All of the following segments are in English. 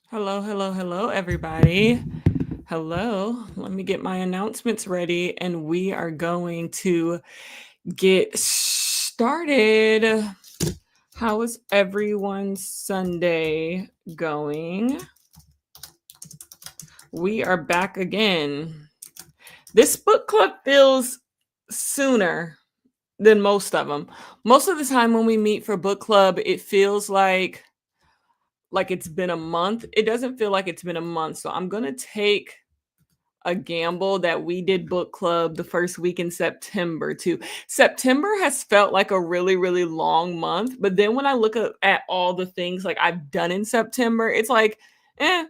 Hello, hello, hello, everybody. Hello. Let me get my announcements ready and we are going to get started. How is everyone's Sunday going? We are back again. This book club feels sooner than most of them. Most of the time when we meet for book club, it feels like it's been a month. It doesn't feel like it's been a month. So I'm going to take a gamble that we did book club the first week in September too. September has felt like a really, really long month. But then when I look at all the things like I've done in September, it's like,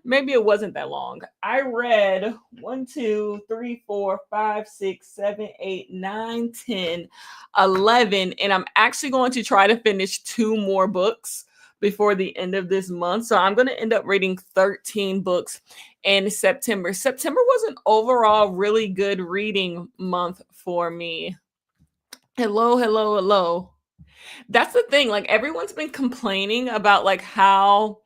maybe it wasn't that long. I read 1, 2, 3, 4, 5, 6, 7, 8, 9, 10, 11, and I'm actually going to try to finish 2 more books before the end of this month. So I'm going to end up reading 13 books in September. September was an overall really good reading month for me. Hello, hello, hello. That's the thing. Like everyone's been complaining about like how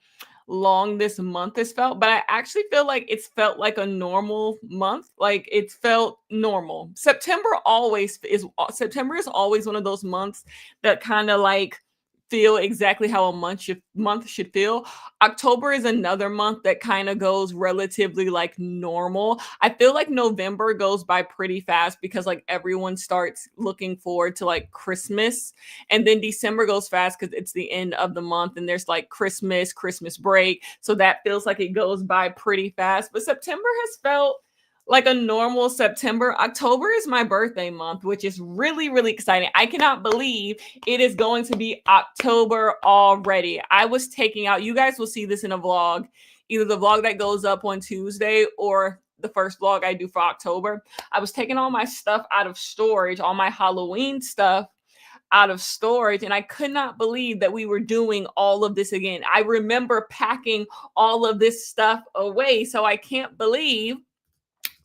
long this month has felt, but I actually feel like it's felt like a normal month. Like it's felt normal. September is always one of those months that kind of like feel exactly how a month should feel. October is another month that kind of goes relatively like normal. I feel like November goes by pretty fast because like everyone starts looking forward to like Christmas, and then December goes fast because it's the end of the month and there's like Christmas break. So that feels like it goes by pretty fast. But September has felt like a normal September. October is my birthday month, which is really, really exciting. I cannot believe it is going to be October already. I was taking out, you guys will see this in a vlog, either the vlog that goes up on Tuesday or the first vlog I do for October. I was taking all my stuff out of storage, all my Halloween stuff out of storage, and I could not believe that we were doing all of this again. I remember packing all of this stuff away, so I can't believe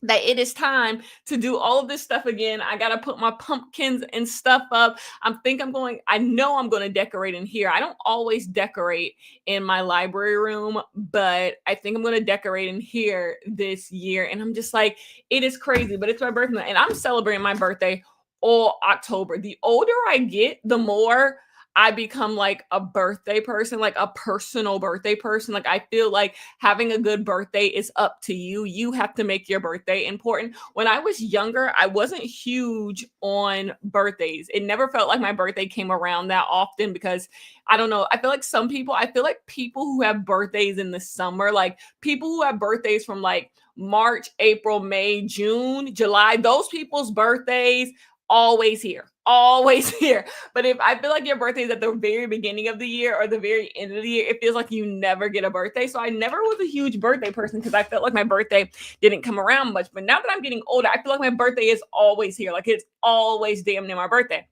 that it is time to do all of this stuff again. I got to put my pumpkins and stuff up. I know I'm going to decorate in here. I don't always decorate in my library room, but I think I'm going to decorate in here this year. And I'm just like, it is crazy, but it's my birthday and I'm celebrating my birthday all October. The older I get, the more I become like a birthday person, like a personal birthday person. Like I feel like having a good birthday is up to you. You have to make your birthday important. When I was younger, I wasn't huge on birthdays. It never felt like my birthday came around that often because I don't know. I feel like people who have birthdays in the summer, like people who have birthdays from like March, April, May, June, July, those people's birthdays always here, always here. But if I feel like your birthday is at the very beginning of the year or the very end of the year, it feels like you never get a birthday. So I never was a huge birthday person because I felt like my birthday didn't come around much. But now that I'm getting older, I feel like my birthday is always here. Like it's always damn near my birthday.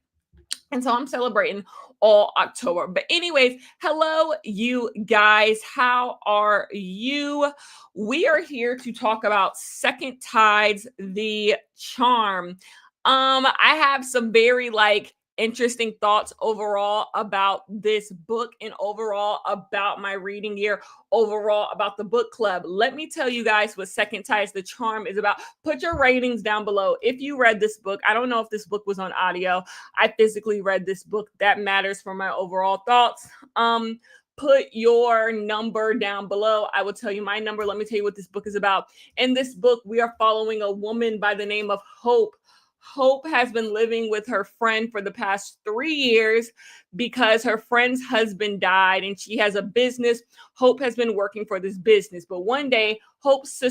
And so I'm celebrating all October. But, anyways, hello, you guys. How are you? We are here to talk about Second Tides, the Charm. I have some very interesting thoughts overall about this book and overall about my reading year, overall about the book club. Let me tell you guys what Second Tides the Charm is about. Put your ratings down below if you read this book. I don't know if this book was on audio. I physically read this book. That matters for my overall thoughts. Put your number down below. I will tell you my number. Let me tell you what this book is about. In this book, we are following a woman by the name of Hope. Hope has been living with her friend for the past 3 years because her friend's husband died and she has a business. Hope has been working for this business. But one day, Hope's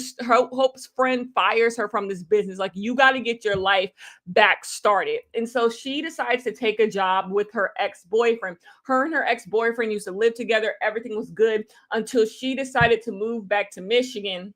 friend fires her from this business. Like, you got to get your life back started. And so she decides to take a job with her ex-boyfriend. Her and her ex-boyfriend used to live together. Everything was good until she decided to move back to Michigan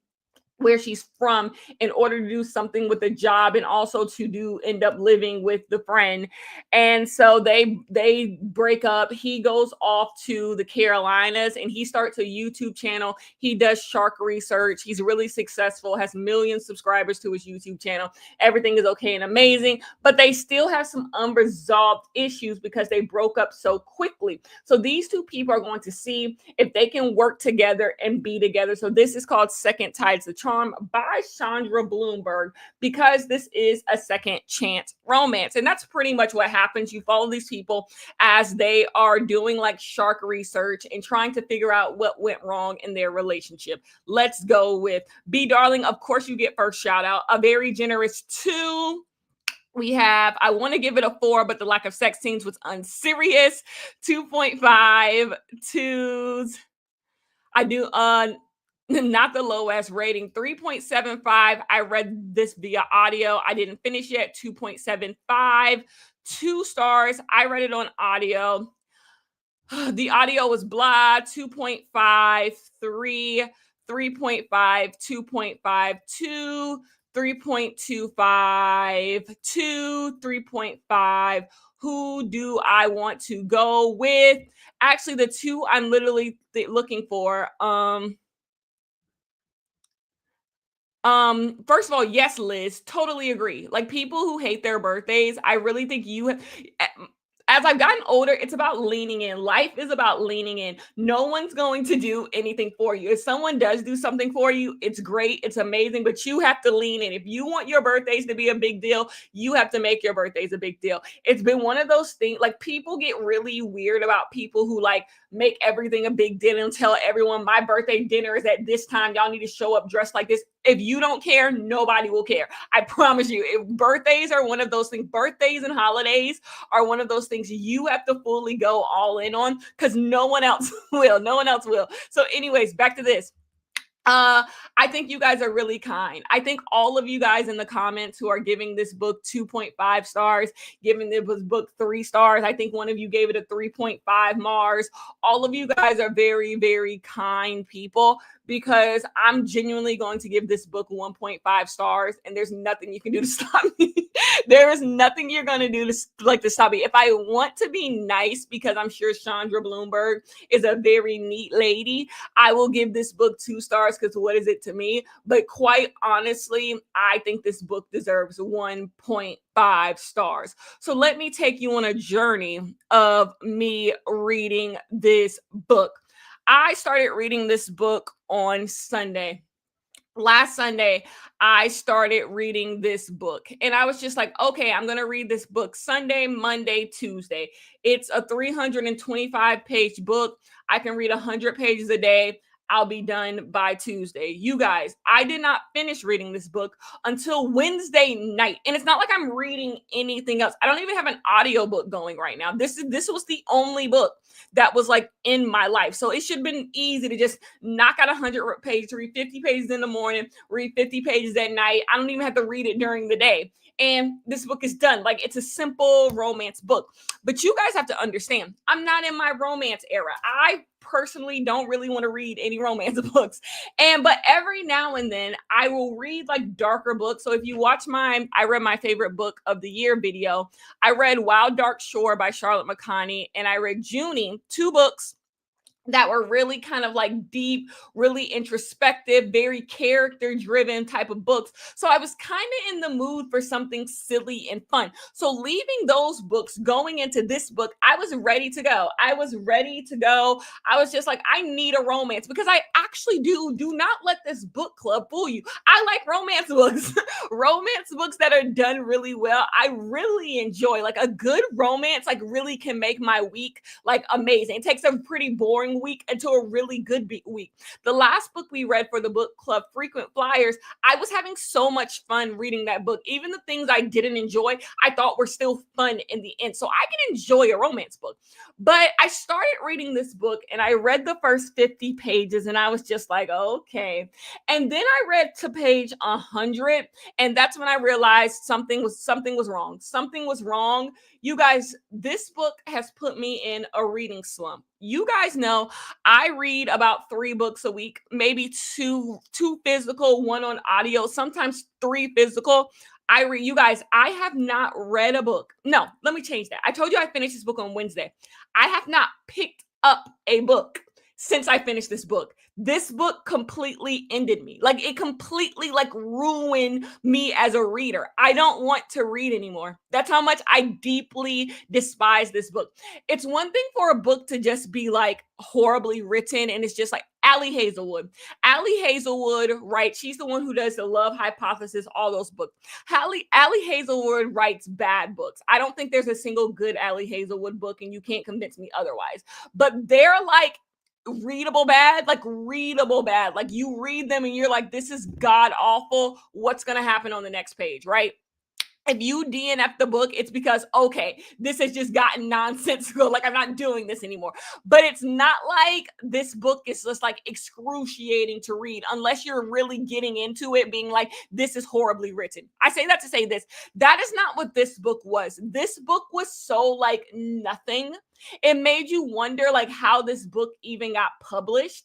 where she's from in order to do something with the job and also to do end up living with the friend. And so they break up. He goes off to the Carolinas and he starts a YouTube channel. He does shark research. He's really successful, has millions of subscribers to his YouTube channel. Everything is okay and amazing, but they still have some unresolved issues because they broke up so quickly. So these two people are going to see if they can work together and be together. So this is called Second Tides to Charm by Chandra Blumberg, because this is a second chance romance. And that's pretty much what happens. You follow these people as they are doing like shark research and trying to figure out what went wrong in their relationship. Let's go with B Darling. Of course, you get first shout out. A very generous 2. We have, I want to give it a 4, but the lack of sex scenes was unserious. 2.5. 2s. I do not the lowest rating. 3.75. I read this via audio. I didn't finish yet. 2.75. 2 stars. I read it on audio. The audio was blah. 2.5. 3. 3.5. 2.5. 2. 3.25. 2. 3.5. Who do I want to go with? Actually, the 2 I'm literally looking for. First of all, yes, Liz, totally agree. Like, people who hate their birthdays, I really think you have, as I've gotten older, it's about leaning in. Life is about leaning in. No one's going to do anything for you. If someone does do something for you, it's great, it's amazing, but you have to lean in. If you want your birthdays to be a big deal, you have to make your birthdays a big deal. It's been one of those things, like, people get really weird about people who like make everything a big deal and tell everyone my birthday dinner is at this time. Y'all need to show up dressed like this. If you don't care, nobody will care. I promise you. If birthdays are one of those things, birthdays and holidays are one of those things you have to fully go all in on, because no one else will. No one else will. So anyways, back to this. I think you guys are really kind. I think all of you guys in the comments who are giving this book 2.5 stars, giving this book 3 stars. I think one of you gave it a 3.5 Mars. All of you guys are very, very kind people, because I'm genuinely going to give this book 1.5 stars, and there's nothing you can do to stop me. There is nothing you're going to do to stop me. If I want to be nice, because I'm sure Chandra Blumberg is a very neat lady, I will give this book 2 stars, because what is it to me? But quite honestly, I think this book deserves 1.5 stars. So let me take you on a journey of me reading this book. I started reading this book on Sunday. Last Sunday, I started reading this book, and I was just like, okay, I'm going to read this book Sunday, Monday, Tuesday. It's a 325 page book. I can read 100 pages a day. I'll be done by Tuesday. You guys, I did not finish reading this book until Wednesday night. And it's not like I'm reading anything else. I don't even have an audiobook going right now. This was the only book that was like in my life. So it should have been easy to just knock out 100 pages, read 50 pages in the morning, read 50 pages at night. I don't even have to read it during the day. And this book is done. Like, it's a simple romance book. But you guys have to understand, I'm not in my romance era. I personally don't really want to read any romance books. But every now and then I will read like darker books. So if you watch I read my favorite book of the year video, I read Wild Dark Shore by Charlotte McConney, and I read Junie, 2 books that were really kind of like deep, really introspective, very character driven type of books. So I was kind of in the mood for something silly and fun. So leaving those books, going into this book, I was ready to go. I was just like, I need a romance, because I actually do not let this book club fool you. I like romance books, romance books that are done really well. I really enjoy, like, a good romance, like, really can make my week like amazing. It takes a pretty boring week into a really good week. The last book we read for the book club, Frequent Flyers, I was having so much fun reading that book. Even the things I didn't enjoy, I thought were still fun in the end. So I can enjoy a romance book. But I started reading this book and I read the first 50 pages and I was just like, okay. And then I read to page 100 and that's when I realized something was wrong. Something was wrong. You guys, this book has put me in a reading slump. You guys know I read about 3 books a week, maybe two physical, one on audio, sometimes 3 physical. I read, you guys, I have not read a book. No, let me change that. I told you I finished this book on Wednesday. I have not picked up a book since I finished this book. This book completely ended me. Like it completely like ruined me as a reader. I don't want to read anymore. That's how much I deeply despise this book. It's one thing for a book to just be like horribly written and it's just like Allie Hazelwood. Allie Hazelwood, right? She's the one who does the Love Hypothesis, all those books. Allie Hazelwood writes bad books. I don't think there's a single good Allie Hazelwood book, and you can't convince me otherwise. But they're like readable bad, like readable bad. Like you read them and you're like, this is god awful. What's going to happen on the next page, right? If you DNF the book, it's because, okay, this has just gotten nonsensical. Like, I'm not doing this anymore. But it's not like this book is just like excruciating to read unless you're really getting into it, being like, this is horribly written. I say that to say this. That is not what this book was. This book was so like nothing. It made you wonder like how this book even got published.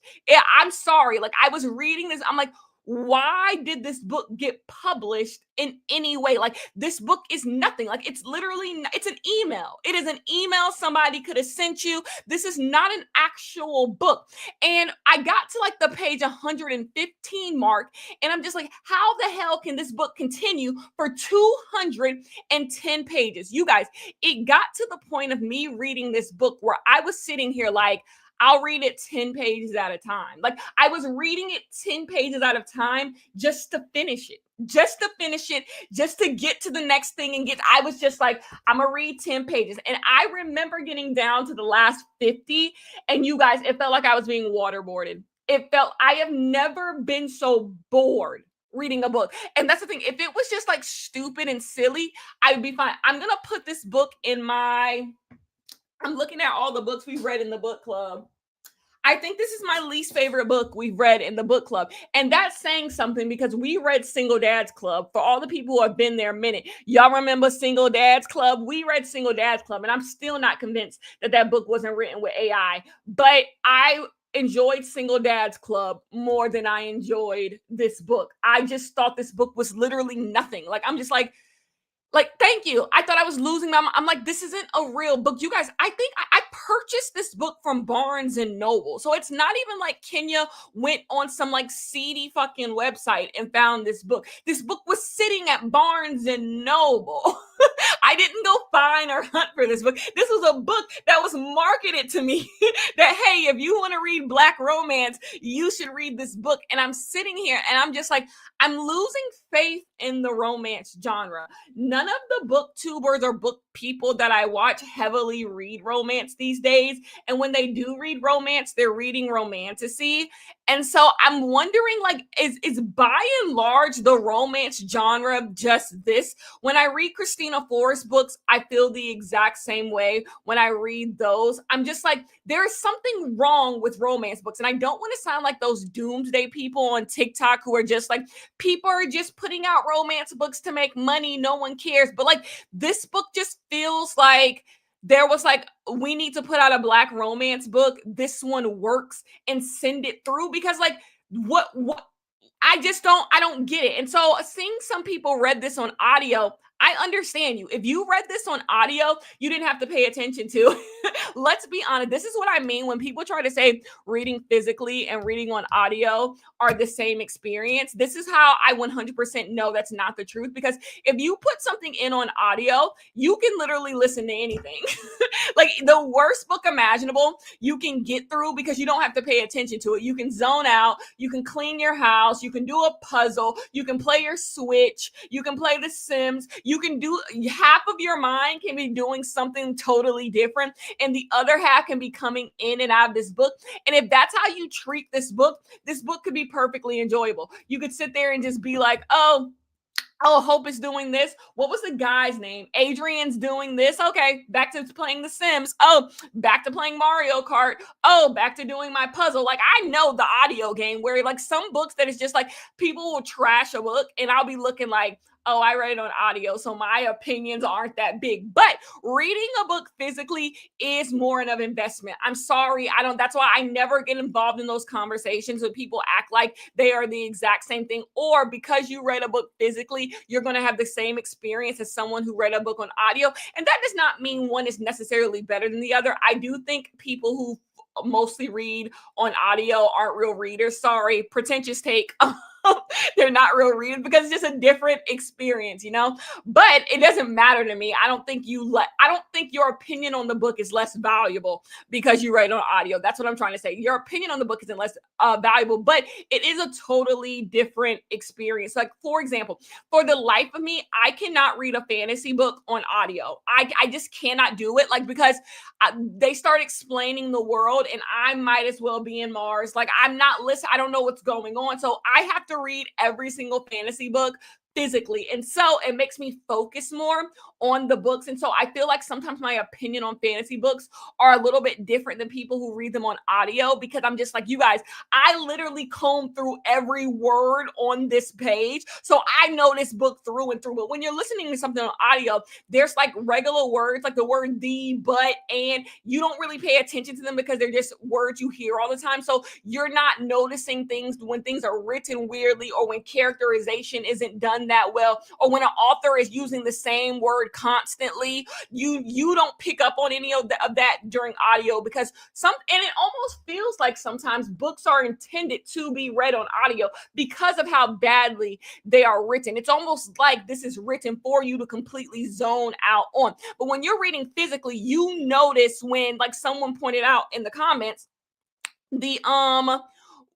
I'm sorry. Like, I was reading this. I'm like, why did this book get published in any way? Like this book is nothing. Like it's literally, it's an email. It is an email somebody could have sent you. This is not an actual book. And I got to like the page 115 mark and I'm just like, how the hell can this book continue for 210 pages? You guys, it got to the point of me reading this book where I was sitting here like, I'll read it 10 pages at a time. Like I was reading it 10 pages at a time just to finish it, just to get to the next thing and I was just like, I'm gonna read 10 pages. And I remember getting down to the last 50 and you guys, it felt like I was being waterboarded. I have never been so bored reading a book. And that's the thing. If it was just like stupid and silly, I would be fine. I'm going to put this book I'm looking at all the books we've read in the book club. I think this is my least favorite book we've read in the book club. And that's saying something because we read Single Dads Club. For all the people who have been there a minute, y'all remember Single Dads Club? We read Single Dads Club, and I'm still not convinced that book wasn't written with AI. But I enjoyed Single Dads Club more than I enjoyed this book. I just thought this book was literally nothing. Like, I'm just like, thank you. I thought I was losing my mind. I'm like, this isn't a real book. You guys, I think I purchased this book from Barnes and Noble. So it's not even like Kenya went on some like seedy fucking website and found this book. This book was sitting at Barnes and Noble. I didn't go find or hunt for this book. This was a book that was marketed to me that, hey, if you want to read Black romance, you should read this book. And I'm sitting here and I'm just like, I'm losing faith in the romance genre. None of the booktubers or book people that I watch heavily read romance these days. And when they do read romance, they're reading romantasy. And so I'm wondering, like, is by and large the romance genre just this? When I read Christina Forrest books, I feel the exact same way. When I read those, I'm just like, there's something wrong with romance books. And I don't want to sound like those doomsday people on TikTok who are just like, people are just putting out romance books to make money. No one cares. But like, this book just feels like there was like, we need to put out a Black romance book. This one works and send it through because like, what I don't get it. And so seeing some people read this on audio, I understand you. If you read this on audio, you didn't have to pay attention to. Let's be honest. This is what I mean when people try to say reading physically and reading on audio are the same experience. This is how I 100% know that's not the truth. Because if you put something in on audio, you can literally listen to anything. Like the worst book imaginable, you can get through because you don't have to pay attention to it. You can zone out. You can clean your house. You can do a puzzle. You can play your Switch. You can play The Sims. You can do half of your mind can be doing something totally different, and the other half can be coming in and out of this book. And if that's how you treat this book could be perfectly enjoyable. You could sit there and just be like, oh, Oh, Hope is doing this. What was the guy's name? Adrian's doing this. Okay, back to playing The Sims. Oh, back to playing Mario Kart. Oh, back to doing my puzzle. Like, I know the audio game where, like, some books that is just like people will trash a book and I'll be looking like, oh, I read it on audio, so my opinions aren't that big. But reading a book physically is more of an investment. I'm sorry. I don't, that's why I never get involved in those conversations when people act like they are the exact same thing. Or because you read a book physically, you're going to have the same experience as someone who read a book on audio. And that does not mean one is necessarily better than the other. I do think people who mostly read on audio aren't real readers. Sorry, pretentious take. They're not real readers because it's just a different experience, you know. But it doesn't matter to me. I don't think your opinion on the book is less valuable because you read it on audio. That's what I'm trying to say. Your opinion on the book isn't less valuable, but it is a totally different experience. Like, for example, for the life of me, I cannot read a fantasy book on audio. I just cannot do it. Like, because they start explaining the world and I might as well be in Mars. Like, I'm not listening. I don't know what's going on. So I have to read every single fantasy book physically. And so it makes me focus more on the books. And so I feel like sometimes my opinion on fantasy books are a little bit different than people who read them on audio because I'm just like, you guys, I literally comb through every word on this page. So I know this book through and through. But when you're listening to something on audio, there's like regular words, like the word the, but, and you don't really pay attention to them because they're just words you hear all the time. So you're not noticing things when things are written weirdly or when characterization isn't done that well or when an author is using the same word constantly. You don't pick up on any of that during audio because and it almost feels like sometimes books are intended to be read on audio because of how badly they are written. It's almost like this is written for you to completely zone out on. But when you're reading physically, you notice when, like someone pointed out in the comments, the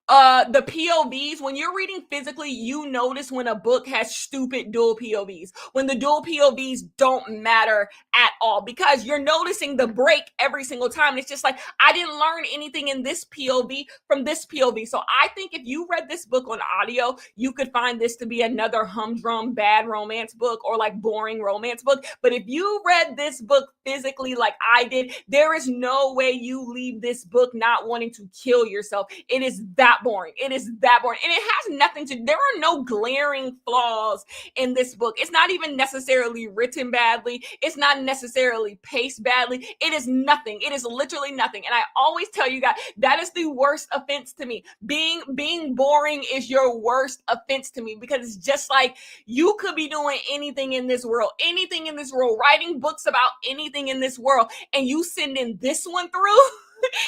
POVs, when you're reading physically, you notice when a book has stupid dual POVs, when the dual POVs don't matter at all because you're noticing the break every single time. And it's just like, I didn't learn anything in this POV from this POV. So I think if you read this book on audio, you could find this to be another humdrum bad romance book or like boring romance book. But if you read this book physically like I did, there is no way you leave this book not wanting to kill yourself. It is that boring. It is that boring. And it has nothing to, there are no glaring flaws in this book. It's not even necessarily written badly. It's not necessarily paced badly. It is nothing. It is literally nothing. And I always tell you guys, that is the worst offense to me. Being boring is your worst offense to me because it's just like you could be doing anything in this world, writing books about anything in this world, and you sending this one through.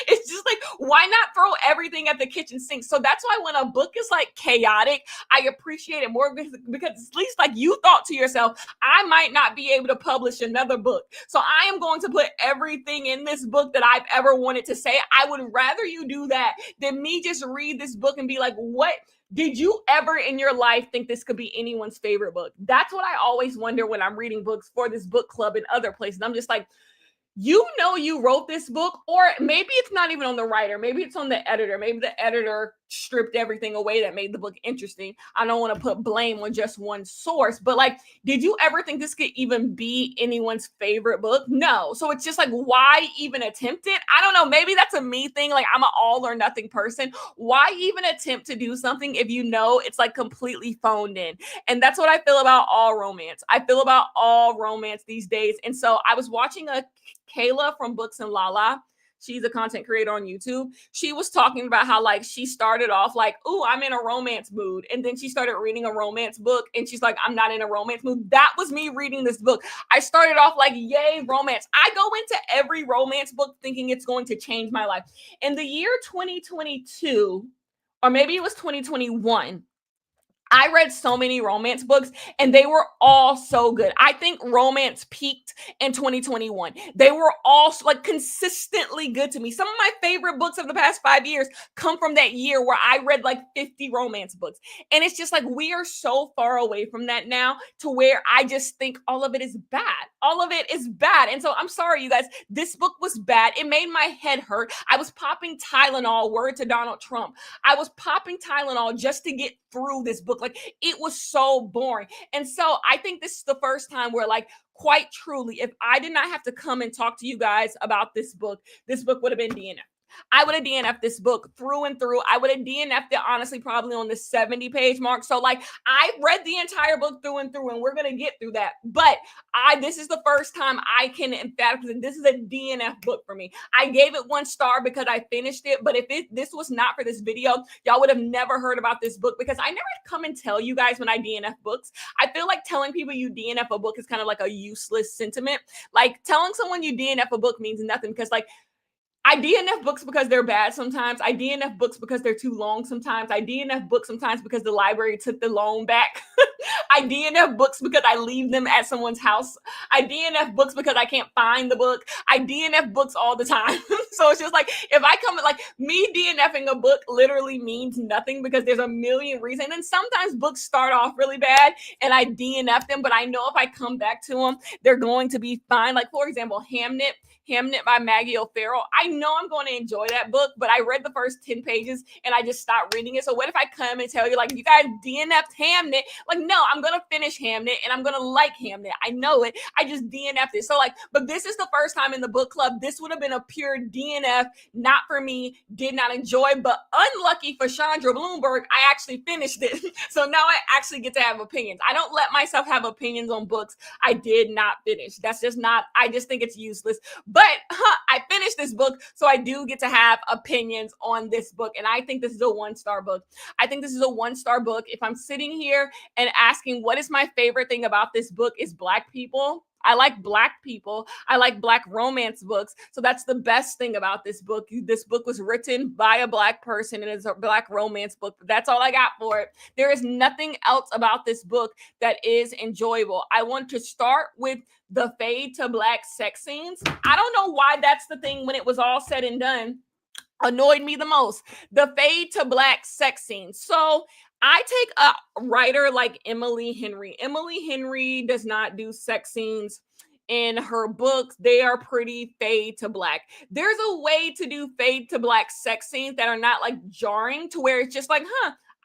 It's just like, why not throw everything at the kitchen sink? So that's why when a book is like chaotic, I appreciate it more because at least like you thought to yourself, I might not be able to publish another book. So I am going to put everything in this book that I've ever wanted to say. I would rather you do that than me just read this book and be like, what? Did you ever in your life think this could be anyone's favorite book? That's what I always wonder when I'm reading books for this book club and other places. I'm just like, you know, you wrote this book, or maybe it's not even on the writer. Maybe it's on the editor. Maybe the editor stripped everything away that made the book interesting. I don't want to put blame on just one source, but like, did you ever think this could even be anyone's favorite book? No. So it's just like, why even attempt it? I don't know. Maybe that's a me thing. Like, I'm an all or nothing person. Why even attempt to do something if you know it's like completely phoned in? And that's what I feel about all romance. I feel about all romance these days. And so I was watching a Kayla from Books and Lala. She's a content creator on YouTube. She was talking about how like she started off like, oh, I'm in a romance mood. And then she started reading a romance book and she's like, I'm not in a romance mood. That was me reading this book. I started off like, yay, romance. I go into every romance book thinking it's going to change my life. In the year 2022, or maybe it was 2021, I read so many romance books and they were all so good. I think romance peaked in 2021. They were all like consistently good to me. Some of my favorite books of the past 5 years come from that year where I read like 50 romance books. And it's just like we are so far away from that now to where I just think all of it is bad. all of it is bad. And so I'm sorry, you guys. This book was bad. It made my head hurt. I was popping Tylenol, word to Donald Trump. I was popping Tylenol just to get through this book. Like, it was so boring. And so I think this is the first time where, like, quite truly, if I did not have to come and talk to you guys about this book would have been DNF. I would have DNF'd this book through and through. I would have DNF'd it honestly probably on the 70-page mark. So, like, I read the entire book through and through, and we're gonna get through that. But this is the first time I can emphatically say this is a DNF book for me. I gave it 1 star because I finished it. But if this was not for this video, y'all would have never heard about this book, because I never come and tell you guys when I DNF books. I feel like telling people you DNF a book is kind of like a useless sentiment. Like, telling someone you DNF a book means nothing, because, like, I DNF books because they're bad sometimes. I DNF books because they're too long sometimes. I DNF books sometimes because the library took the loan back. I DNF books because I leave them at someone's house. I DNF books because I can't find the book. I DNF books all the time. So it's just like, if I come, like, me DNFing a book literally means nothing, because there's a million reasons. And sometimes books start off really bad and I DNF them, but I know if I come back to them, they're going to be fine. Like, for example, Hamnet by Maggie O'Farrell. I know I'm going to enjoy that book, but I read the first 10 pages and I just stopped reading it. So what if I come and tell you, like, you guys DNF'd Hamnet? Like, no, I'm going to finish Hamnet and I'm going to like Hamnet. I know it. I just DNF'd it. So, like, but this is the first time in the book club. This would have been a pure DNF, not for me, did not enjoy, but unlucky for Chandra Blumberg, I actually finished it. So now I actually get to have opinions. I don't let myself have opinions on books I did not finish. That's just not, I just think it's useless. But I finished this book, so I do get to have opinions on this book. And I think this is a 1-star book. I think this is a 1-star book. If I'm sitting here and asking what is my favorite thing about this book, is Black people. I like Black people. I like Black romance books. So that's the best thing about this book. This book was written by a Black person, and it's a Black romance book. That's all I got for it. There is nothing else about this book that is enjoyable. I want to start with the fade to black sex scenes. I don't know why that's the thing, when it was all said and done, annoyed me the most. The fade to black sex scenes. So I take a writer like Emily Henry. Emily Henry does not do sex scenes in her books. They are pretty fade to black. There's a way to do fade to black sex scenes that are not, like, jarring, to where it's just like,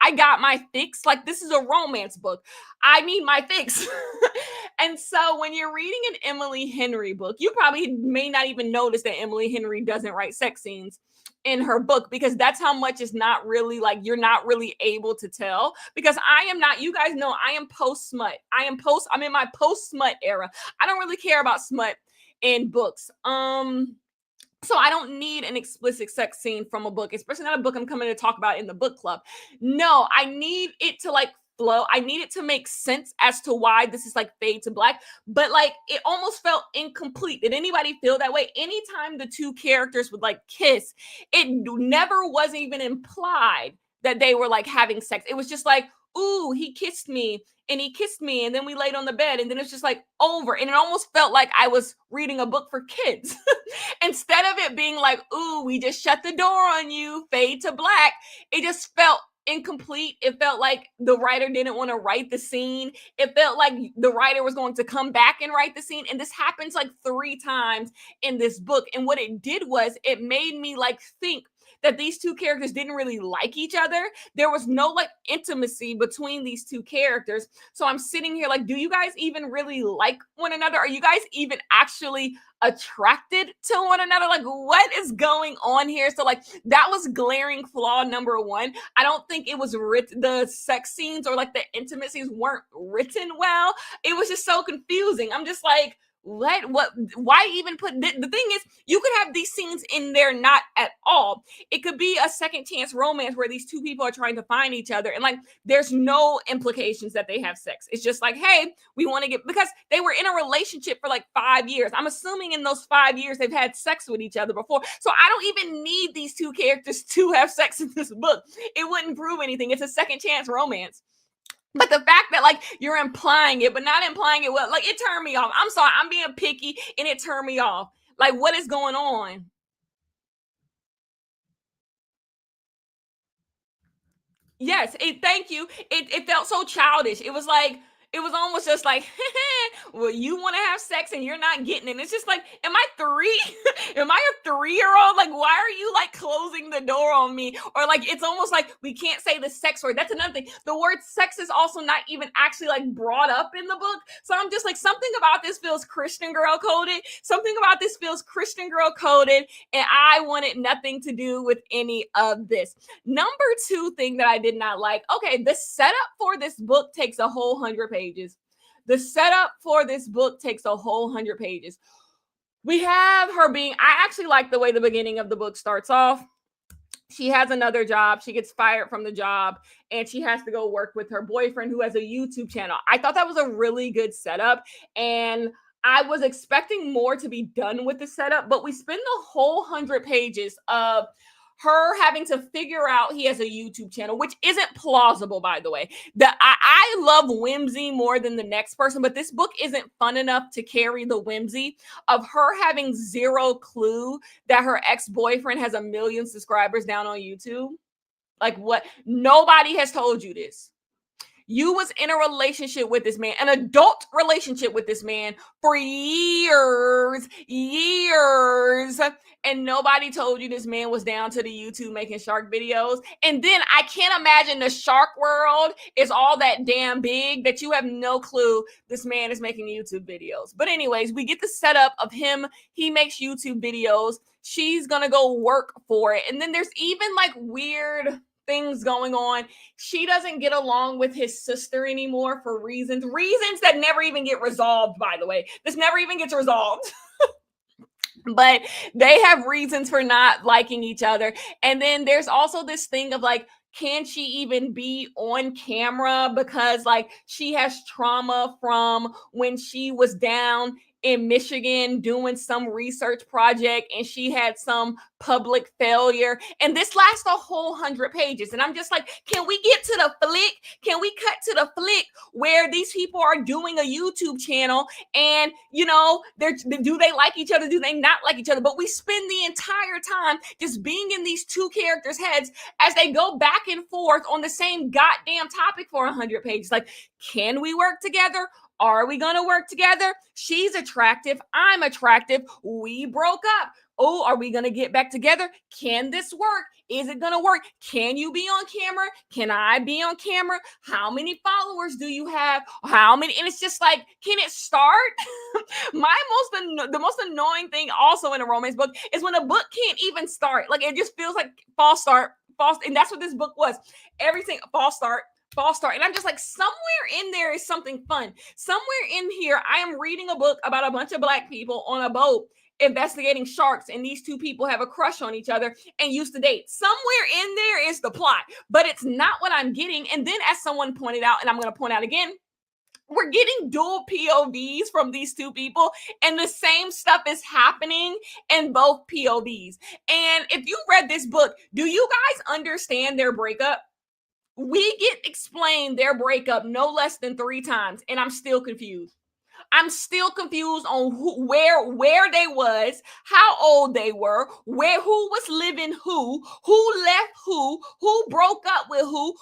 I got my fix. Like, this is a romance book. I need my fix. And so when you're reading an Emily Henry book, you probably may not even notice that Emily Henry doesn't write sex scenes in her book, because that's how much is not really, like, you're not really able to tell. Because I am not, you guys know, I am post smut. I'm in my post smut era. I don't really care about smut in books. So I don't need an explicit sex scene from a book, especially not a book I'm coming to talk about in the book club. No, I need it to, like, flow. I need it to make sense as to why this is, like, fade to black, but, like, it almost felt incomplete. Did anybody feel that way? Anytime the two characters would, like, kiss, it never was even implied that they were, like, having sex. It was just like, ooh, he kissed me and he kissed me, and then we laid on the bed, and then it's just, like, over. And it almost felt like I was reading a book for kids. Instead of it being like, ooh, we just shut the door on you, fade to black, it just felt incomplete. It felt like the writer didn't want to write the scene. It felt like the writer was going to come back and write the scene. And this happens like 3 times in this book. And what it did was it made me, like, think that these two characters didn't really like each other. There was no, like, intimacy between these two characters. So I'm sitting here like, do you guys even really like one another? Are you guys even actually attracted to one another? Like, what is going on here? So, like, that was glaring flaw number 1. I don't think it was written, the sex scenes or, like, the intimacies weren't written well. It was just so confusing. I'm just like, what, why even put the thing is, you could have these scenes in there not at all. It could be a second chance romance where these two people are trying to find each other, and, like, there's no implications that they have sex. It's just like, hey, we want to get, because they were in a relationship for like 5 years. I'm assuming in those 5 years they've had sex with each other before. So I don't even need these two characters to have sex in this book. It wouldn't prove anything. It's a second chance romance. But the fact that, like, you're implying it, but not implying it well, like, it turned me off. I'm sorry, I'm being picky, and it turned me off. Like, what is going on? Yes, thank you. It felt so childish. It was like, it was almost just like, well, you want to have sex and you're not getting it. It's just like, am I 3? Am I a 3-year-old? Like, why are you like closing the door on me? Or like, it's almost like we can't say the sex word. That's another thing. The word sex is also not even actually like brought up in the book. So I'm just like, something about this feels Christian girl coded. Something about this feels Christian girl coded. And I wanted nothing to do with any of this. Number 2 thing that I did not like. Okay, the setup for this book takes a whole 100 pages. The setup for this book takes a whole 100 pages. We have her being, I actually like the way the beginning of the book starts off. She has another job. She gets fired from the job and she has to go work with her boyfriend who has a YouTube channel. I thought that was a really good setup. And I was expecting more to be done with the setup, but we spend the whole 100 pages of her having to figure out he has a YouTube channel, which isn't plausible, by the way. I love whimsy more than the next person, but this book isn't fun enough to carry the whimsy of her having zero clue that her ex-boyfriend has 1 million subscribers down on YouTube. Like, what? Nobody has told you this. You was in a relationship with this man, an adult relationship with this man for years, and nobody told you this man was down to the YouTube making shark videos. And then I can't imagine the shark world is all that damn big that you have no clue this man is making YouTube videos. But anyways, we get the setup of him. He makes YouTube videos. She's gonna go work for it. And then there's even like weird things going on. She doesn't get along with his sister anymore for reasons that never even get resolved, by the way. This never even gets resolved. But they have reasons for not liking each other. And then there's also this thing of like, can she even be on camera because like she has trauma from when she was down in Michigan doing some research project and she had some public failure. And this lasts a whole 100 pages. And I'm just like, can we get to the flick? Can we cut to the flick where these people are doing a YouTube channel and, you know, do they like each other? Do they not like each other? But we spend the entire time just being in these two characters' heads as they go back and forth on the same goddamn topic for 100 pages. Like, can we work together? Are we going to work together? She's attractive. I'm attractive. We broke up. Oh, are we going to get back together? Can this work? Is it going to work? Can you be on camera? Can I be on camera? How many followers do you have? How many? And it's just like, can it start? The most annoying thing also in a romance book is when a book can't even start. Like, it just feels like false start. And that's what this book was. Everything, false start. And I'm just like, somewhere in there is something fun. Somewhere in here, I am reading a book about a bunch of Black people on a boat investigating sharks, and these two people have a crush on each other and used to date. Somewhere in there is the plot, but it's not what I'm getting. And then, as someone pointed out, and I'm going to point out again, we're getting dual POVs from these two people, and the same stuff is happening in both POVs. And if you read this book, do you guys understand their breakup? We get explained their breakup no less than 3 times, and I'm still confused. I'm still confused on where they was, how old they were, who was living who left who broke up with who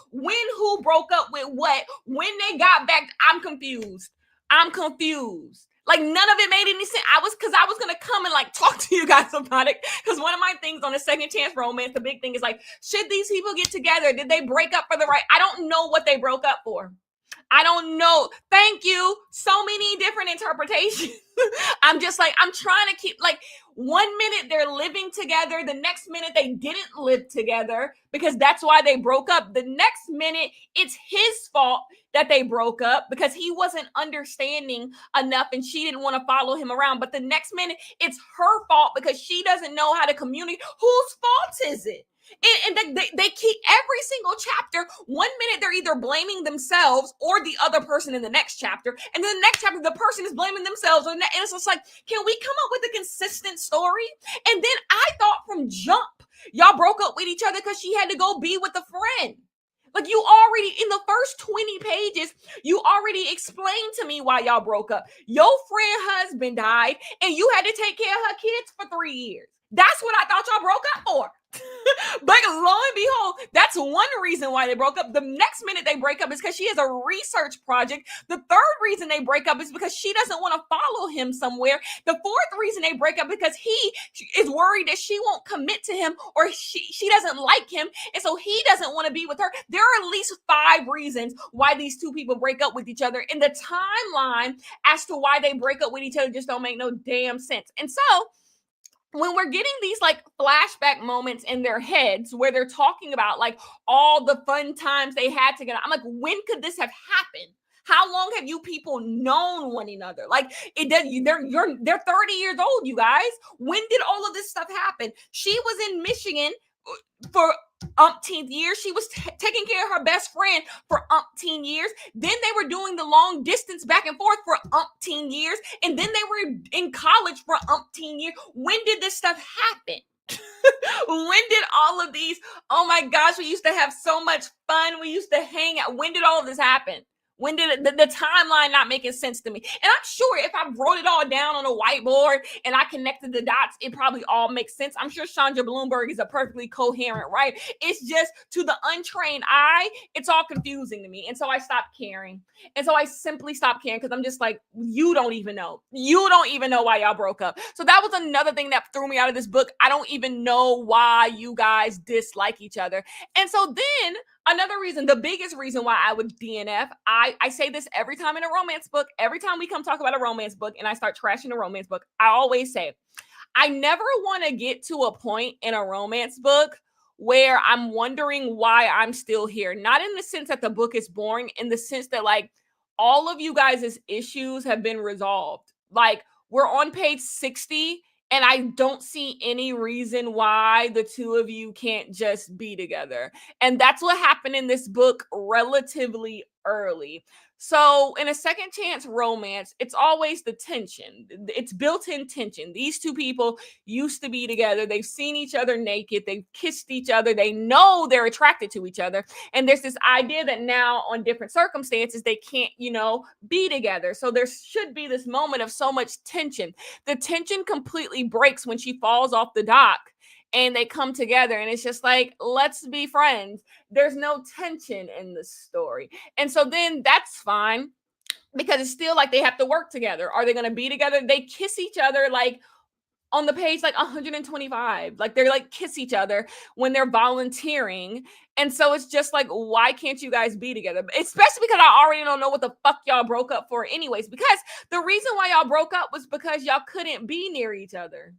broke up with what, when they got back. I'm confused. Like, none of it made any sense. I was going to come and like talk to you guys about it. Because one of my things on a second chance romance, the big thing is like, should these people get together? Did they break up for the right? I don't know what they broke up for. I don't know. Thank you. So many different interpretations. I'm just like, I'm trying to keep, like, 1 minute they're living together. The next minute they didn't live together because that's why they broke up. The next minute it's his fault that they broke up because he wasn't understanding enough and she didn't want to follow him around. But the next minute it's her fault because she doesn't know how to communicate. Whose fault is it? And they keep every single chapter. 1 minute they're either blaming themselves or the other person in the next chapter. And then the next chapter, the person is blaming themselves. And it's just like, can we come up with a consistent story? And then I thought from jump, y'all broke up with each other because she had to go be with a friend. Like, you already, in the first 20 pages, you already explained to me why y'all broke up. Your friend husband died and you had to take care of her kids for 3 years. That's what I thought y'all broke up for. But lo and behold, that's one reason why they broke up. The next minute they break up is because she has a research project. The third reason they break up is because she doesn't want to follow him somewhere. The fourth reason they break up because he is worried that she won't commit to him, or she doesn't like him, and so he doesn't want to be with her. There are at least 5 reasons why these two people break up with each other, and the timeline as to why they break up with each other just don't make no damn sense. And so when we're getting these like flashback moments in their heads where they're talking about like all the fun times they had together, I'm like, when could this have happened? How long have you people known one another? Like it does. They're 30 years old, you guys. When did all of this stuff happen? She was in Michigan for umpteenth years. She was taking care of her best friend for umpteen years. Then they were doing the long distance back and forth for umpteen years. And then they were in college for umpteen years. When did this stuff happen? When did all of these, oh my gosh, we used to have so much fun. We used to hang out. When did all of this happen? When did the timeline not making sense to me? And I'm sure if I wrote it all down on a whiteboard and I connected the dots, it probably all makes sense. I'm sure Chandra Blumberg is a perfectly coherent writer. It's just to the untrained eye, it's all confusing to me. And so I stopped caring. And so I simply stopped caring because I'm just like, you don't even know. You don't even know why y'all broke up. So that was another thing that threw me out of this book. I don't even know why you guys dislike each other. And so then another reason, the biggest reason why I would DNF, I say this every time in a romance book, every time we come talk about a romance book and I start trashing a romance book, I always say, I never want to get to a point in a romance book where I'm wondering why I'm still here. Not in the sense that the book is boring, in the sense that like all of you guys' issues have been resolved. Like we're on page 60 and I don't see any reason why the two of you can't just be together. And that's what happened in this book relatively early. So in a second chance romance, it's always the tension. It's built-in tension. These two people used to be together. They've seen each other naked. They've kissed each other. They know they're attracted to each other. And there's this idea that now on different circumstances, they can't, be together. So there should be this moment of so much tension. The tension completely breaks when she falls off the dock and they come together and it's just like, let's be friends. There's no tension in the story. And so then that's fine because it's still like they have to work together. Are they going to be together? They kiss each other like on the page like 125. Like they're like kiss each other when they're volunteering. And so it's just like, why can't you guys be together? Especially because I already don't know what the fuck y'all broke up for anyways. Because the reason why y'all broke up was because y'all couldn't be near each other.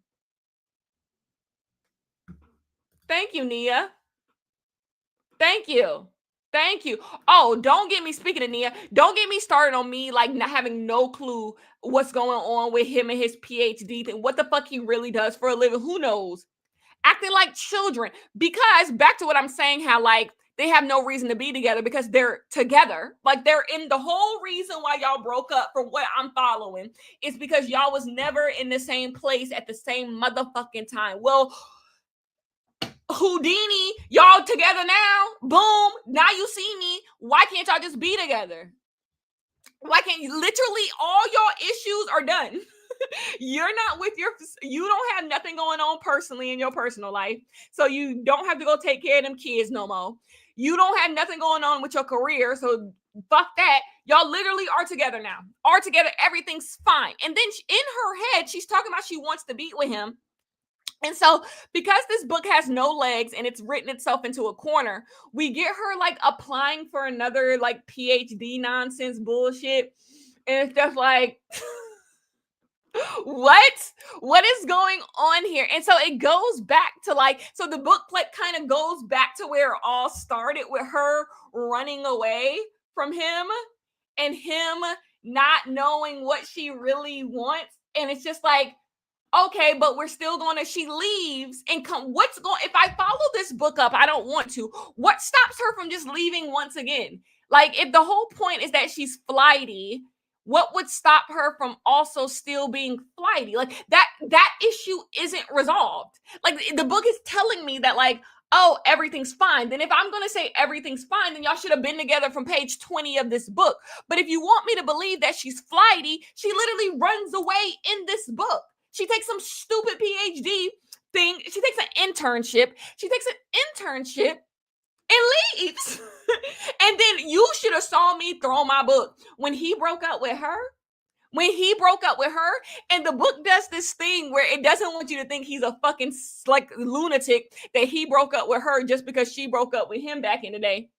Thank you, Nia. Thank you. Thank you. Oh, don't get me speaking of Nia. Don't get me started on me like not having no clue what's going on with him and his PhD thing. What the fuck he really does for a living? Who knows? Acting like children. Because back to what I'm saying, how like they have no reason to be together because they're together. Like they're in the whole reason why y'all broke up, from what I'm following, is because y'all was never in the same place at the same motherfucking time. Well, Houdini, y'all together now. Boom. Now you see me. Why can't y'all just be together? Why can't you? Literally all y'all issues are done. You don't have nothing going on personally in your personal life. So you don't have to go take care of them kids no more. You don't have nothing going on with your career. So fuck that. Y'all literally are together now. Are together. Everything's fine. And then in her head, she's talking about she wants to be with him. And so because this book has no legs and it's written itself into a corner, we get her like applying for another like PhD nonsense bullshit. And it's just like, what is going on here? And so it goes back to like, so the book like kind of goes back to where it all started, with her running away from him and him not knowing what she really wants. And it's just like, okay, but we're still going to, she leaves and if I follow this book up, I don't want to, what stops her from just leaving once again? Like if the whole point is that she's flighty, what would stop her from also still being flighty? Like that issue isn't resolved. Like the book is telling me that like, oh, everything's fine. Then if I'm going to say everything's fine, then y'all should have been together from page 20 of this book. But if you want me to believe that she's flighty, she literally runs away in this book. She takes some stupid PhD thing. She takes an internship. She takes an internship and leaves. And then you should have saw me throw my book when he broke up with her. When he broke up with her, and the book does this thing where it doesn't want you to think he's a fucking like lunatic that he broke up with her just because she broke up with him back in the day.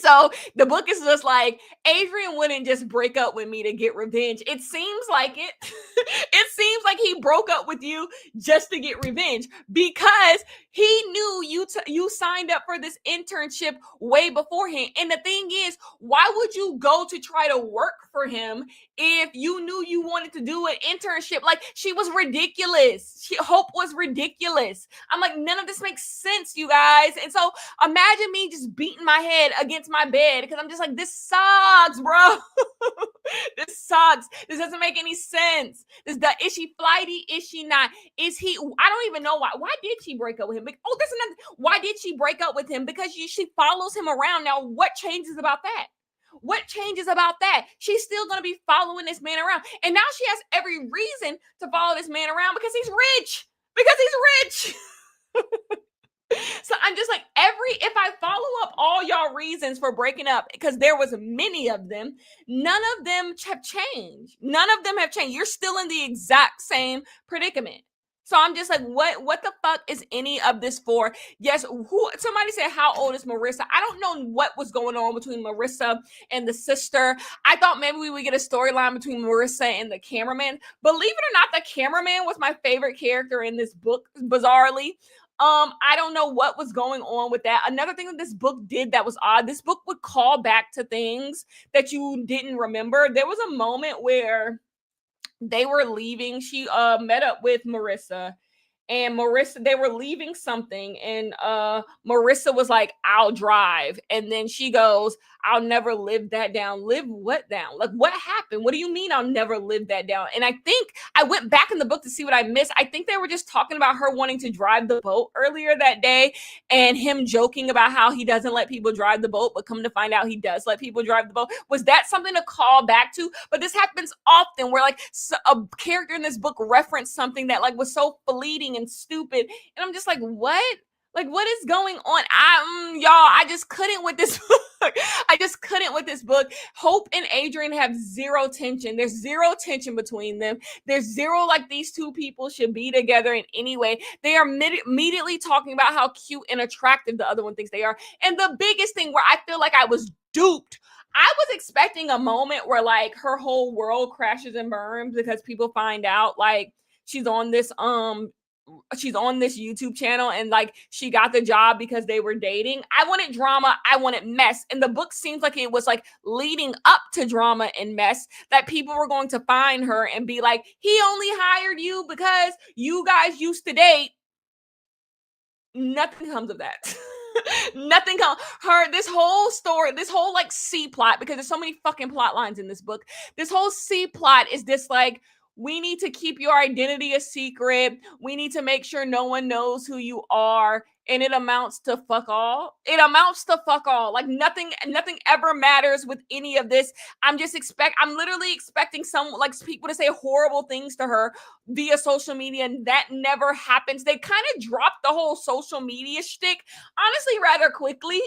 So the book is just like, Adrian wouldn't just break up with me to get revenge. It seems like it. It seems like he broke up with you just to get revenge because he knew you signed up for this internship way beforehand. And the thing is, why would you go to try to work for him if you knew you wanted to do an internship? Like, she was ridiculous. Hope was ridiculous. I'm like, none of this makes sense, you guys. And so imagine me just beating my head against my bed because I'm just like, this sucks, bro. This sucks. This doesn't make any sense. Is she flighty? Is she not? Is he? I don't even know why. Why did she break up with him? Oh, that's another. Why did she break up with him? Because she follows him around. Now, what changes about that? What changes about that? She's still going to be following this man around. And now she has every reason to follow this man around because he's rich. Because he's rich. So I'm just like, if I follow up all y'all reasons for breaking up, because there was many of them, none of them have changed. None of them have changed. You're still in the exact same predicament. So I'm just like, what the fuck is any of this for? Yes, somebody said, how old is Marissa? I don't know what was going on between Marissa and the sister. I thought maybe we would get a storyline between Marissa and the cameraman. Believe it or not, the cameraman was my favorite character in this book, bizarrely. I don't know what was going on with that. Another thing that this book did that was odd, this book would call back to things that you didn't remember. There was a moment where they were leaving. She met up with Marissa, and they were leaving something, and Marissa was like, I'll drive. And then she goes, I'll never live that down. Live what down? Like, what happened? What do you mean I'll never live that down? And I think I went back in the book to see what I missed. I think they were just talking about her wanting to drive the boat earlier that day, and him joking about how he doesn't let people drive the boat, but come to find out he does let people drive the boat. Was that something to call back to? But this happens often where like a character in this book referenced something that like was so fleeting and stupid. And I'm just like, what? Like, what is going on? I just couldn't with this book. I just couldn't with this book. Hope and Adrian have zero tension. There's zero tension between them. There's zero like these two people should be together in any way. They are immediately talking about how cute and attractive the other one thinks they are. And the biggest thing where I feel like I was duped, I was expecting a moment where like her whole world crashes and burns because people find out like she's on this YouTube channel and like she got the job because they were dating. I wanted drama. I wanted mess. And the book seems like it was like leading up to drama and mess, that people were going to find her and be like, he only hired you because you guys used to date. Nothing comes of that. Nothing comes. This whole story, this whole like C plot, because there's so many fucking plot lines in this book. This whole C plot is this like, we need to keep your identity a secret. We need to make sure no one knows who you are. And it amounts to fuck all. It amounts to fuck all. Like nothing ever matters with any of this. I'm literally expecting people to say horrible things to her via social media, and that never happens. They kind of dropped the whole social media shtick, honestly, rather quickly.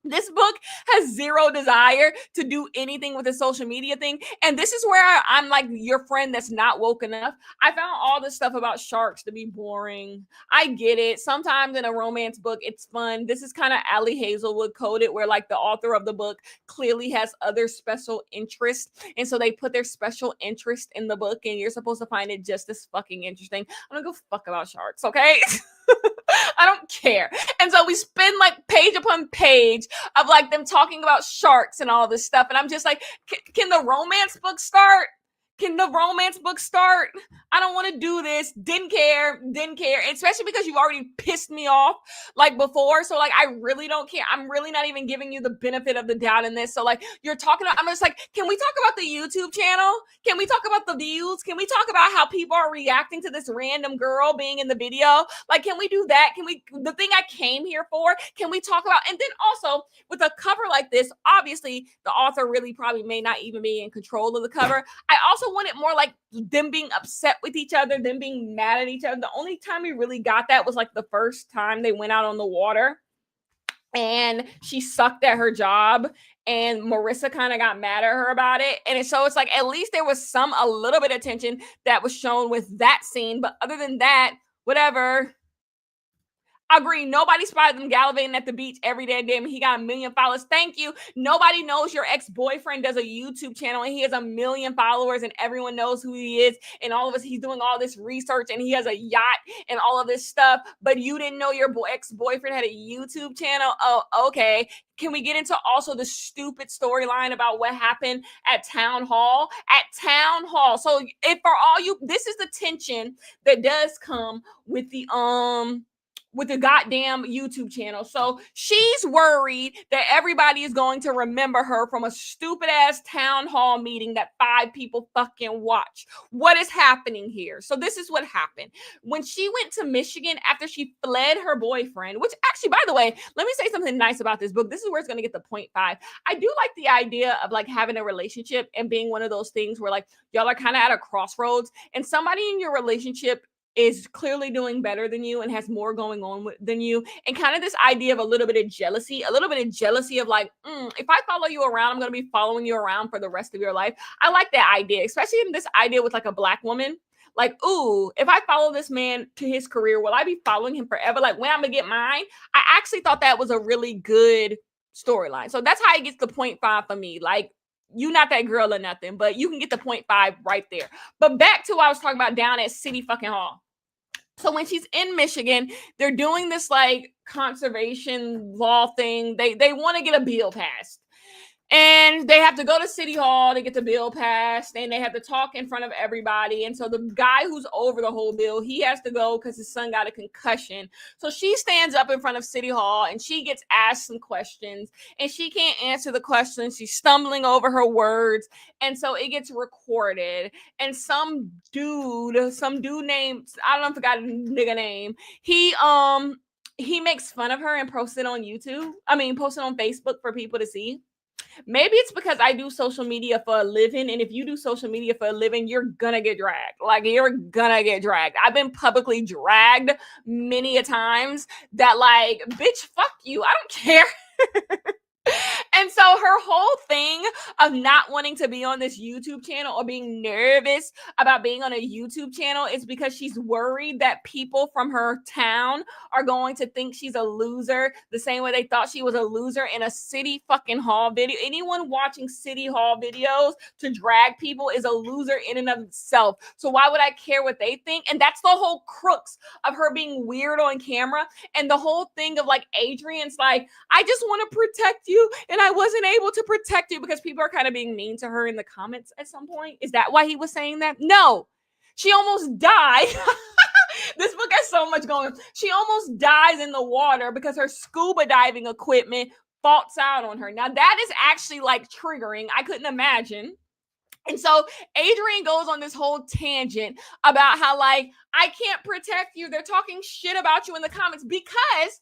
This book has zero desire to do anything with the social media thing. And this is where I'm like your friend that's not woke enough. I found all this stuff about sharks to be boring. I get it. Sometimes in a romance book, it's fun. This is kind of Allie Hazelwood coded, where like the author of the book clearly has other special interests. And so they put their special interest in the book, and you're supposed to find it just as fucking interesting. I don't go fuck about sharks, okay? I don't care. And so we spend like page upon page of like them talking about sharks and all this stuff. And I'm just like, can the romance book start? Can the romance book start? I don't want to do this. Didn't care. Especially because you've already pissed me off like before. So like, I really don't care. I'm really not even giving you the benefit of the doubt in this. So like, you're talking about, I'm just like, can we talk about the YouTube channel? Can we talk about the views? Can we talk about how people are reacting to this random girl being in the video? Like, can we do that? The thing I came here for, can we talk about? And then also with a cover like this, obviously the author really probably may not even be in control of the cover. I also also wanted more like them being upset with each other, them being mad at each other. The only time we really got that was like the first time they went out on the water and she sucked at her job and Marissa kind of got mad at her about it. And so it's like, at least there was a little bit of tension that was shown with that scene. But other than that, whatever. Agree. Nobody spotted them gallivanting at the beach every day. Damn, he got 1 million followers. Thank you. Nobody knows your ex-boyfriend does a YouTube channel and he has 1 million followers and everyone knows who he is. And all of us, he's doing all this research and he has a yacht and all of this stuff. But you didn't know your ex-boyfriend had a YouTube channel? Oh, okay. Can we get into also the stupid storyline about what happened at Town Hall? At Town Hall. So if for all you, this is the tension that does come with the goddamn YouTube channel. So she's worried that everybody is going to remember her from a stupid ass town hall meeting that 5 people fucking watch. What is happening here? So this is what happened. When she went to Michigan after she fled her boyfriend, which actually, by the way, let me say something nice about this book. This is where it's going to get the 0.5. I do like the idea of like having a relationship and being one of those things where like y'all are kind of at a crossroads and somebody in your relationship is clearly doing better than you and has more going on than you, and kind of this idea of a little bit of jealousy of like, if I follow you around, I'm going to be following you around for the rest of your life. I like that idea, especially in this idea with like a Black woman. Like, ooh, if I follow this man to his career, will I be following him forever? Like, when I'm going to get mine? I actually thought that was a really good storyline. So that's how it gets the 0.5 for me. Like, you not that girl or nothing, but you can get the 0.5 right there. But back to what I was talking about down at City fucking Hall. So when she's in Michigan, they're doing this like conservation law thing. They want to get a bill passed. And they have to go to City Hall to get the bill passed, and they have to talk in front of everybody. And so the guy who's over the whole bill, he has to go because his son got a concussion. So she stands up in front of City Hall, and she gets asked some questions, and she can't answer the questions. She's stumbling over her words, and so it gets recorded. And some dude named, I don't know, I forgot his nigga name. He makes fun of her and posts it on YouTube. Post it on Facebook for people to see. Maybe it's because I do social media for a living. And if you do social media for a living, you're gonna get dragged. Like, you're gonna get dragged. I've been publicly dragged many a times that like, bitch, fuck you. I don't care. And so her whole thing of not wanting to be on this YouTube channel or being nervous about being on a YouTube channel is because she's worried that people from her town are going to think she's a loser the same way they thought she was a loser in a City fucking Hall video. Anyone watching City Hall videos to drag people is a loser in and of itself. So why would I care what they think? And that's the whole crux of her being weird on camera. And the whole thing of like Adrian's like, I just want to protect you and I wasn't able to protect you, because people are kind of being mean to her in the comments at some point. Is that why he was saying that? No, she almost died. This book has so much going on. She almost dies in the water because her scuba diving equipment faults out on her. Now that is actually like triggering. I couldn't imagine. And so Adrian goes on this whole tangent about how like, I can't protect you. They're talking shit about you in the comments because,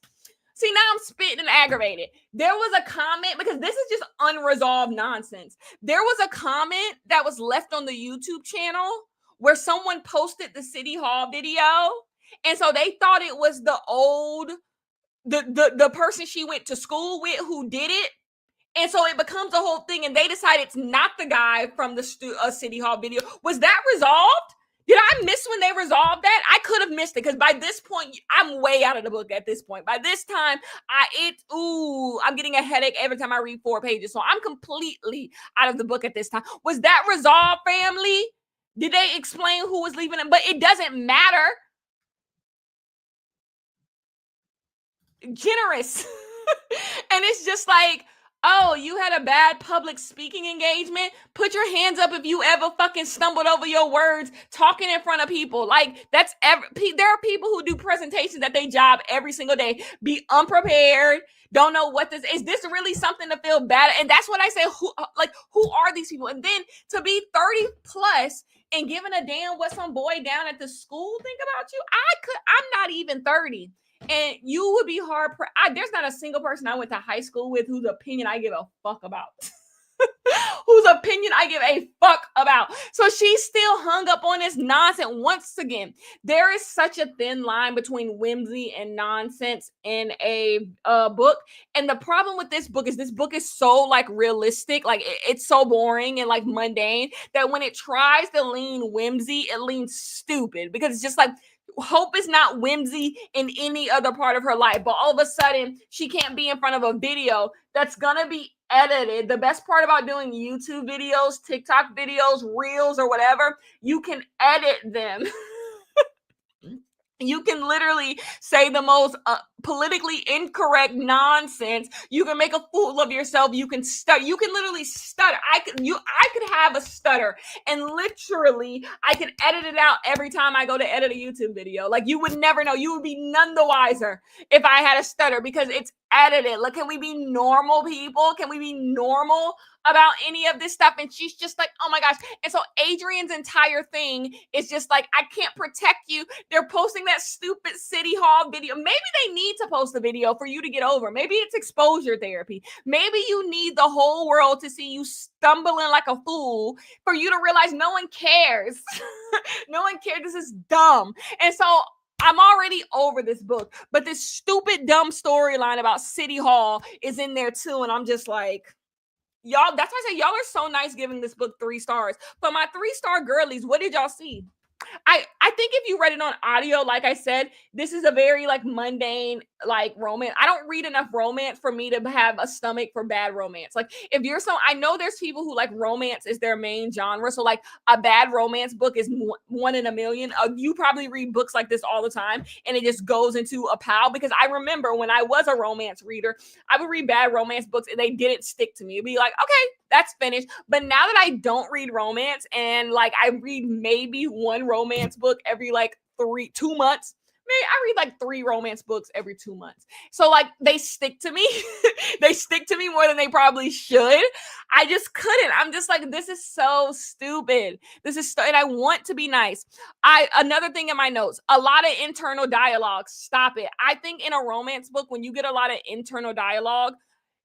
see, now I'm spitting and aggravated. There was a comment, because this is just unresolved nonsense. There was a comment that was left on the YouTube channel where someone posted the City Hall video. And so they thought it was the person she went to school with who did it. And so it becomes a whole thing. And they decide it's not the guy from the City Hall video. Was that resolved? Did I miss when they resolved that? I could have missed it, because by this point, I'm way out of the book at this point. By this time, I'm getting a headache every time I read 4 pages. So I'm completely out of the book at this time. Was that resolved, family? Did they explain who was leaving it? But it doesn't matter. Generous. And it's just like, oh, you had a bad public speaking engagement? Put your hands up if you ever fucking stumbled over your words talking in front of people. Like, there are people who do presentations at their job every single day, be unprepared, don't know what this is. This really something to feel bad? And that's what I say. Who are these people? And then to be 30 plus and giving a damn what some boy down at the school think about you. I'm not even 30. And you would be hard. There's not a single person I went to high school with whose opinion I give a fuck about. whose opinion I give a fuck about. So she's still hung up on this nonsense. Once again, there is such a thin line between whimsy and nonsense in a book. And the problem with this book is so like realistic, like it's so boring and like mundane that when it tries to lean whimsy, it leans stupid because it's just like Hope is not whimsy in any other part of her life, but all of a sudden she can't be in front of a video that's gonna be edited. The best part about doing YouTube videos, TikTok videos, reels, or whatever, you can edit them. You can literally say the most politically incorrect nonsense. You can make a fool of yourself. You can stutter. You can literally stutter. I could have a stutter, and literally I could edit it out every time I go to edit a YouTube video. Like you would never know. You would be none the wiser if I had a stutter because it's edited. Like, can we be normal people? Can we be normal about any of this stuff? And she's just like, oh my gosh. And so Adrian's entire thing is just like, I can't protect you. They're posting that stupid City Hall video. Maybe they need to post the video for you to get over. Maybe it's exposure therapy. Maybe you need the whole world to see you stumbling like a fool for you to realize no one cares. No one cares. This is dumb. And so I'm already over this book, but this stupid, dumb storyline about City Hall is in there too. And I'm just like, y'all, that's why I say y'all are so nice giving this book 3 stars. But my 3-star girlies, what did y'all see? I think if you read it on audio, like I said, this is a very like mundane like romance. I don't read enough romance for me to have a stomach for bad romance. Like if you're I know there's people who like romance is their main genre. So like a bad romance book is one in a million. You probably read books like this all the time and it just goes into a pile because I remember when I was a romance reader, I would read bad romance books and they didn't stick to me. It'd be like, okay, that's finished. But now that I don't read romance and like I read maybe one romance book every like 2 months, maybe I read like 3 romance books every 2 months. So like they stick to me. They stick to me more than they probably should. I just couldn't. I'm just like, this is so stupid. And I want to be nice. Another thing in my notes, a lot of internal dialogue. Stop it. I think in a romance book, when you get a lot of internal dialogue,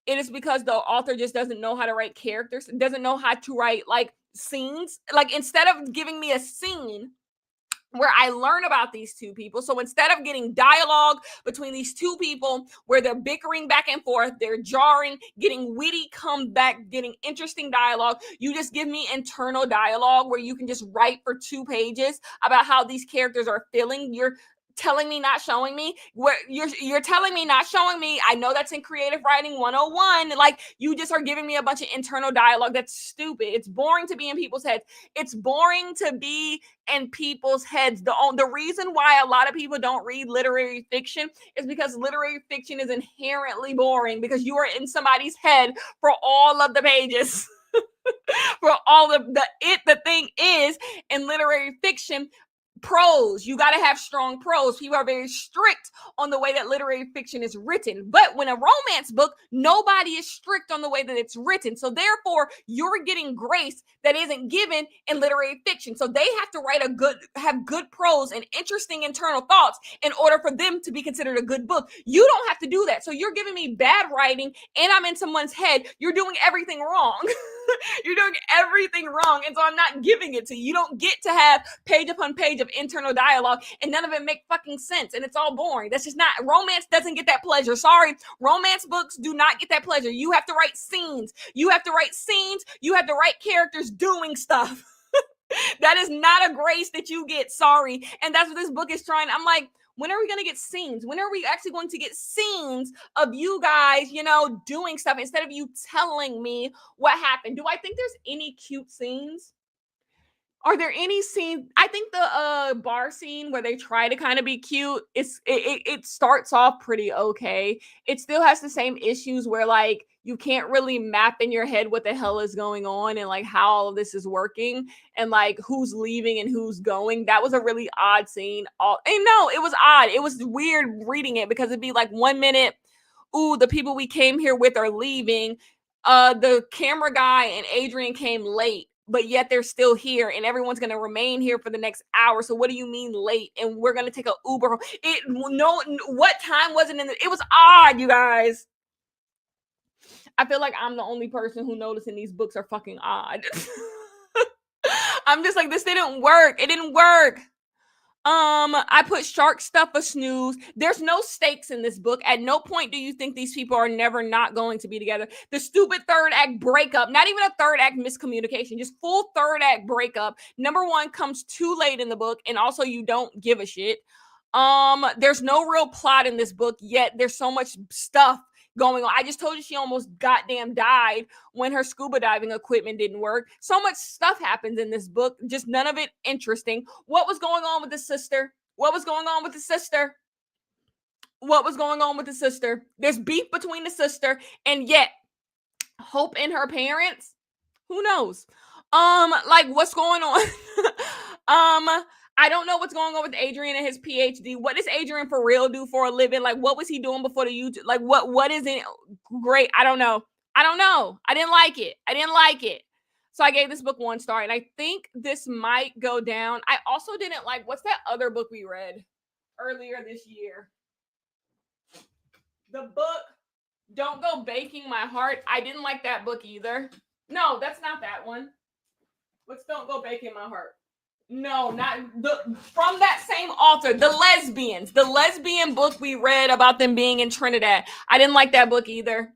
it is because the author just doesn't know how to write characters, doesn't know how to write like scenes. Like instead of giving me a scene where I learn about these 2 people. So instead of getting dialogue between these 2 people where they're bickering back and forth, they're jarring, getting witty comeback, getting interesting dialogue, you just give me internal dialogue where you can just write for 2 pages about how these characters are feeling. You're telling me, not showing me, where you're telling me, not showing me. I know that's in creative writing 101. Like you just are giving me a bunch of internal dialogue. That's stupid. It's boring to be in people's heads. It's boring to be in people's heads. The reason why a lot of people don't read literary fiction is because literary fiction is inherently boring because you are in somebody's head for all of the pages. For all of the thing is in literary fiction, prose. You got to have strong prose. People are very strict on the way that literary fiction is written. But when a romance book, nobody is strict on the way that it's written. So therefore, you're getting grace that isn't given in literary fiction. So they have to have good prose and interesting internal thoughts in order for them to be considered a good book. You don't have to do that. So you're giving me bad writing and I'm in someone's head. You're doing everything wrong. You're doing everything wrong. And so I'm not giving it to you. You don't get to have page upon page of internal dialogue and none of it make fucking sense. And it's all boring. That's just not, romance doesn't get that pleasure. Sorry. Romance books do not get that pleasure. You have to write scenes. You have to write characters doing stuff. That is not a grace that you get. Sorry. And that's what this book is trying. I'm like, when are we going to get scenes? When are we actually going to get scenes of you guys, doing stuff instead of you telling me what happened? Do I think there's any cute scenes? Are there any scenes? I think the bar scene where they try to kind of be cute, it starts off pretty okay. It still has the same issues where like you can't really map in your head what the hell is going on and like how all of this is working and like who's leaving and who's going. That was a really odd scene. And no, it was odd. It was weird reading it because it'd be like 1 minute, ooh, the people we came here with are leaving. The camera guy and Adrian came late, but yet they're still here and everyone's going to remain here for the next hour. So what do you mean late? And we're going to take an Uber home. What time was it? It was odd, you guys. I feel like I'm the only person who noticing these books are fucking odd. I'm just like, this didn't work. It didn't work. I put shark stuff a snooze. There's no stakes in this book. At no point do you think these people are never not going to be together. The stupid third act breakup, not even a third act miscommunication, just full third act breakup. Number one comes too late in the book, and also you don't give a shit. There's no real plot in this book, yet there's so much stuff going on. I just told you she almost goddamn died when her scuba diving equipment didn't work. So much stuff happens in this book, just none of it interesting. What was going on with the sister? What was going on with the sister? What was going on with the sister? There's beef between the sister, and yet Hope and her parents, who knows? Like, what's going on? I don't know what's going on with Adrian and his PhD. What does Adrian for real do for a living? Like, what was he doing before the YouTube? Like, what is it? Great. I don't know. I didn't like it. So I gave this book 1 star, and I think this might go down. I also didn't like, what's that other book we read earlier this year? The book Don't Go Baking My Heart. I didn't like that book either. No, that's not that one. Let's Don't Go Baking My Heart. No, not the from that same author, The lesbian book we read about them being in Trinidad. I didn't like that book either.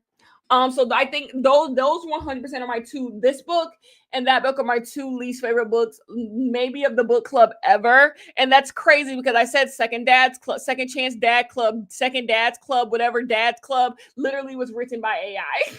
So I think those 100% are my two. This book and that book are my 2 least favorite books, maybe of the book club ever. And that's crazy because I said Second Chance Dad Club, Second Dad's Club, whatever Dad's Club, literally was written by AI.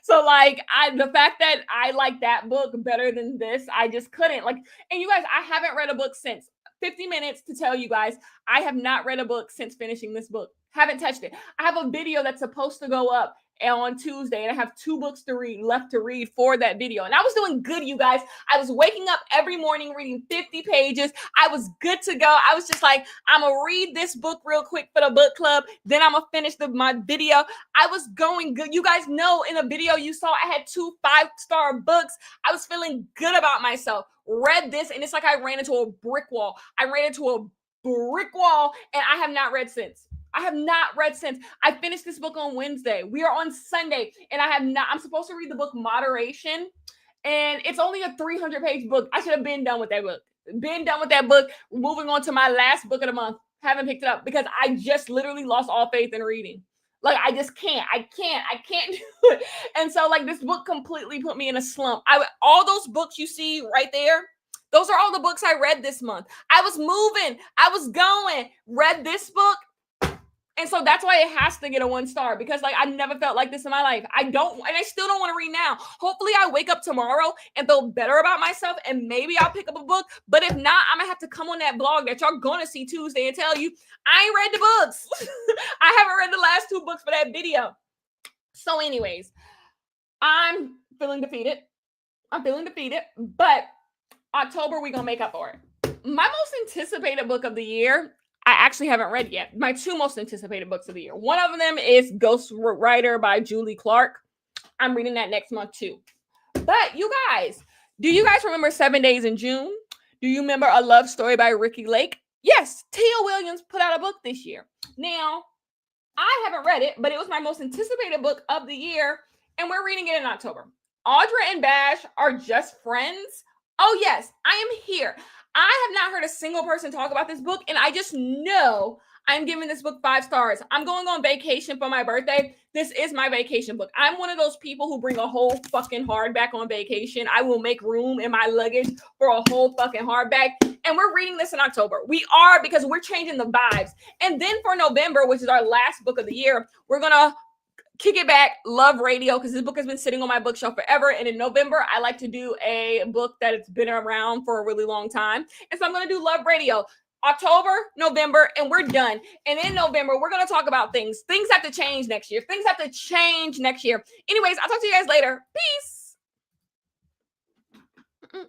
So like the fact that I like that book better than this, I just couldn't like. And you guys, I haven't read a book since. 50 minutes to tell you guys, I have not read a book since finishing this book. Haven't touched it. I have a video that's supposed to go up on Tuesday, and I have 2 books left to read for that video. And I was doing good, you guys. I was waking up every morning reading 50 pages. I was good to go. I was just like, I'm gonna read this book real quick for the book club. Then I'm gonna finish my video. I was going good. You guys know in the video you saw I had 2 5-star books. I was feeling good about myself. Read this, and it's like I ran into a brick wall. And I have not read since. I finished this book on Wednesday. We are on Sunday, and I'm supposed to read the book Moderation, and it's only a 300-page book. I should have been done with that book. Moving on to my last book of the month. Haven't picked it up because I just literally lost all faith in reading. Like, I just can't. I can't do it. And so, like, this book completely put me in a slump. All those books you see right there, those are all the books I read this month. I was moving. I was going. Read this book. And so that's why it has to get a 1 star, because like I never felt like this in my life. I still don't want to read now. Hopefully I wake up tomorrow and feel better about myself, and maybe I'll pick up a book. But if not, I'm gonna have to come on that blog that y'all gonna see Tuesday and tell you I ain't read the books. I haven't read the last 2 books for that video. So anyways, I'm feeling defeated. But October, we're gonna make up for it. My most anticipated book of the year, I actually haven't read yet. My 2 most anticipated books of the year. One of them is Ghost Writer by Julie Clark. I'm reading that next month too. But you guys, do you guys remember 7 Days in June? Do you remember A Love Story by Ricky Lake? Yes, Tia Williams put out a book this year. Now, I haven't read it, but it was my most anticipated book of the year, and we're reading it in October. Audra and Bash Are Just Friends. Oh yes, I am here. I have not heard a single person talk about this book, and I just know I'm giving this book 5 stars. I'm going on vacation for my birthday. This is my vacation book. I'm one of those people who bring a whole fucking hardback on vacation. I will make room in my luggage for a whole fucking hardback. And we're reading this in October. We are, because we're changing the vibes. And then for November, which is our last book of the year, we're going to kick it back, Love Radio, because this book has been sitting on my bookshelf forever. And in November, I like to do a book that has been around for a really long time. And so I'm going to do Love Radio. October, November, and we're done. And in November, we're going to talk about things. Things have to change next year. Anyways, I'll talk to you guys later. Peace.